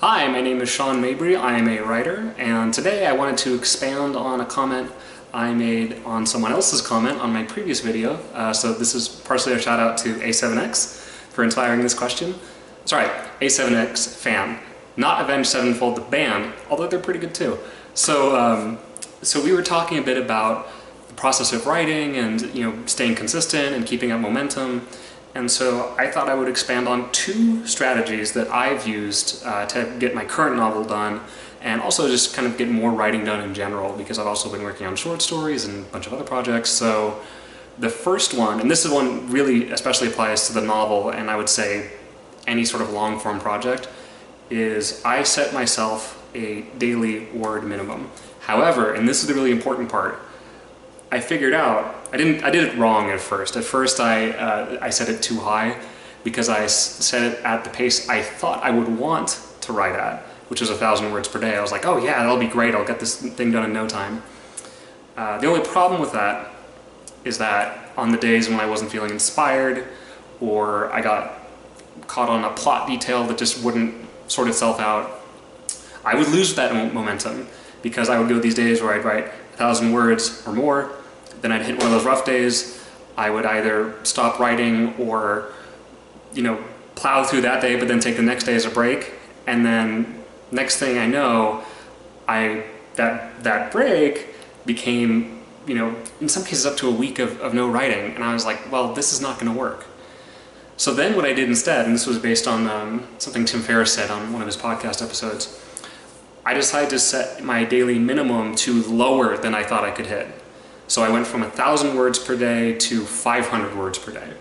Hi, my name is Sean Mabry. I am a writer, and today I wanted to expand on a comment I made on someone else's comment on my previous video. So this is partially a shout out to A7X for inspiring this question. Sorry, A7X fan, not Avenged Sevenfold the band, although they're pretty good too. So we were talking a bit about the process of writing and staying consistent and keeping up momentum. And so I thought I would expand on two strategies that I've used to get my current novel done, and also just kind of get more writing done in general, because I've also been working on short stories and a bunch of other projects. So the first one, and this is one really especially applies to the novel, and I would say any sort of long form project, is I set myself a daily word minimum. However, and this is the really important part, I figured out, I did it wrong at first. At first I set it too high because I set it at the pace I thought I would want to write at, which was 1,000 words per day. I was like, oh yeah, that'll be great, I'll get this thing done in no time. The only problem with that is that on the days when I wasn't feeling inspired, or I got caught on a plot detail that just wouldn't sort itself out, I would lose that momentum, because I would go these days where I'd write 1,000 words or more. Then I'd hit one of those rough days. I would either stop writing or, plow through that day, but then take the next day as a break. And then next thing I know, that break became, in some cases up to a week of no writing. And I was like, well, this is not going to work. So then what I did instead, and this was based on something Tim Ferriss said on one of his podcast episodes, I decided to set my daily minimum to lower than I thought I could hit. So I went from 1,000 words per day to 500 words per day.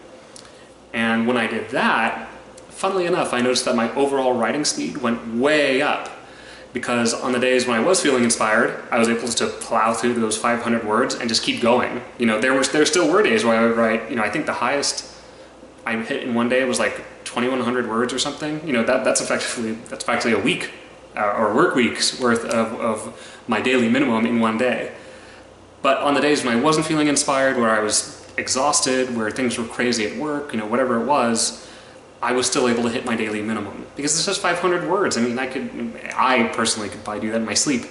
And when I did that, funnily enough, I noticed that my overall writing speed went way up, because on the days when I was feeling inspired, I was able to plow through those 500 words and just keep going. There still were days where I would write, I think the highest I hit in one day was like 2,100 words or something. That's effectively a week or work week's worth of my daily minimum in one day. But on the days when I wasn't feeling inspired, where I was exhausted, where things were crazy at work, whatever it was, I was still able to hit my daily minimum. Because it's just 500 words. I mean, I personally could probably do that in my sleep.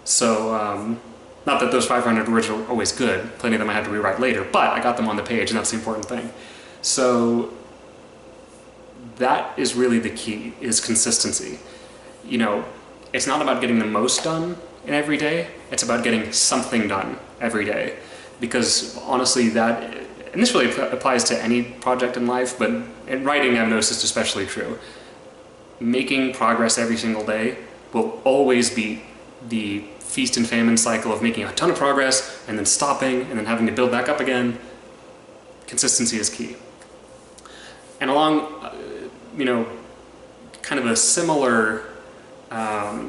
So, not that those 500 words are always good. Plenty of them I had to rewrite later, but I got them on the page, and that's the important thing. So, that is really the key, is consistency. It's not about getting the most done in every day, it's about getting something done every day. Because honestly, and this really applies to any project in life, but in writing I've noticed it's especially true. Making progress every single day will always beat the feast and famine cycle of making a ton of progress and then stopping and then having to build back up again. Consistency is key. And along, kind of a similar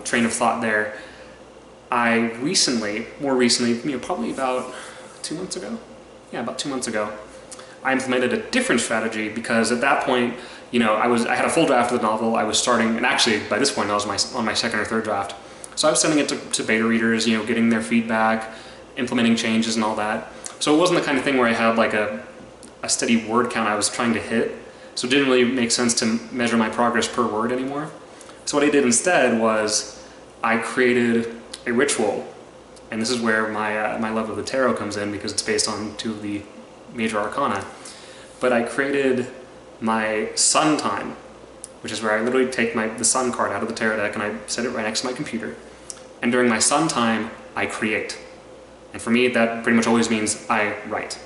train of thought there, I more recently, probably about 2 months ago? Yeah, about 2 months ago, I implemented a different strategy, because at that point, I had a full draft of the novel. I was starting, and actually by this point I was on my second or third draft. So I was sending it to beta readers, getting their feedback, implementing changes and all that. So it wasn't the kind of thing where I had like a steady word count I was trying to hit. So it didn't really make sense to measure my progress per word anymore. So what I did instead was I created a ritual, and this is where my love of the tarot comes in, because it's based on two of the major arcana. But I created my sun time, which is where I literally take the sun card out of the tarot deck and I set it right next to my computer. And during my sun time, I create. And for me, that pretty much always means I write.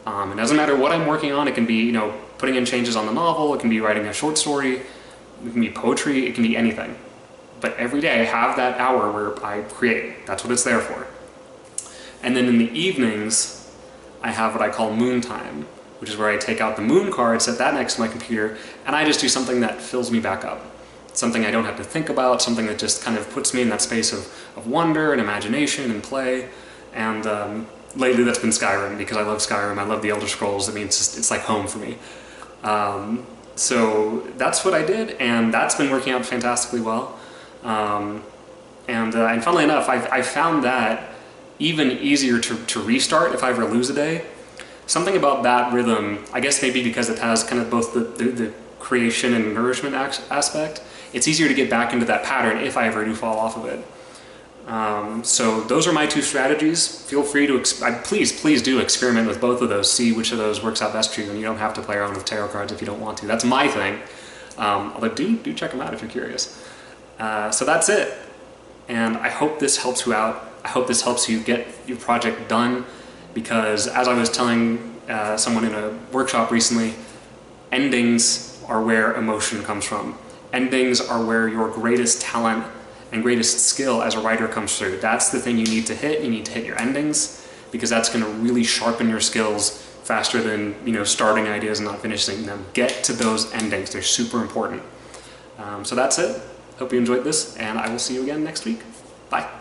It doesn't matter what I'm working on. It can be, putting in changes on the novel. It can be writing a short story. It can be poetry. It can be anything. But every day I have that hour where I create. That's what it's there for. And then in the evenings, I have what I call moon time, which is where I take out the moon card, set that next to my computer, and I just do something that fills me back up. Something I don't have to think about, something that just kind of puts me in that space of wonder and imagination and play. And lately that's been Skyrim, because I love Skyrim. I love the Elder Scrolls. I mean, it's like home for me. So that's what I did, and that's been working out fantastically well. And funnily enough, I found that even easier to restart if I ever lose a day. Something about that rhythm, I guess maybe because it has kind of both the creation and nourishment aspect, it's easier to get back into that pattern if I ever do fall off of it. So those are my two strategies. Feel free to, please do experiment with both of those, see which of those works out best for you, and you don't have to play around with tarot cards if you don't want to. That's my thing. Although do check them out if you're curious. So that's it. And I hope this helps you out. I hope this helps you get your project done, because as I was telling someone in a workshop recently, endings are where emotion comes from. Endings are where your greatest talent and greatest skill as a writer comes through. That's the thing you need to hit. You need to hit your endings, because that's going to really sharpen your skills faster than, you know, starting ideas and not finishing them. Get to those endings. They're super important. So that's it. Hope you enjoyed this, and I will see you again next week. Bye.